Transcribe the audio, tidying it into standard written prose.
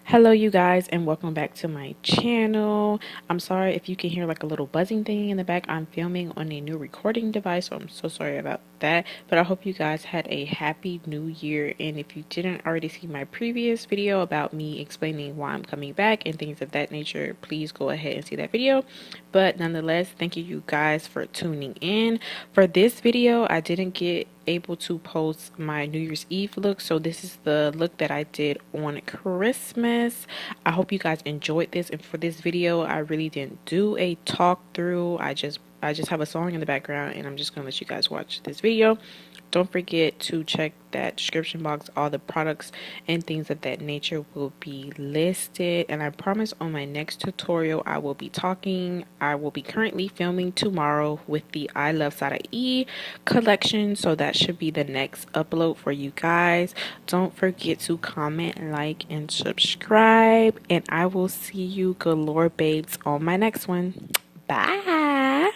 Hello you guys, and welcome back to my channel. I'm sorry if you can hear like a little buzzing thing in the back. I'm filming on a new recording device, so I'm so sorry about that, but I hope you guys had a happy new year. And if you didn't already see my previous video about me explaining why I'm coming back and things of that nature, please go ahead and see that video. But nonetheless, thank you guys for tuning in. For this video, I didn't get able to post my New Year's Eve look, so this is the look that I did on Christmas. I hope you guys enjoyed this, and for this video I really didn't do a talk through. I just have a song in the background, and I'm just gonna let you guys watch this video. Don't forget to check that description box. All the products and things of that nature will be listed, and I promise on my next tutorial I will be talking. I will be currently filming tomorrow with the I Love Sada E collection, so that should be the next upload for you guys. Don't forget to comment, like, and subscribe, and I will see you galore babes on my next one. Bye.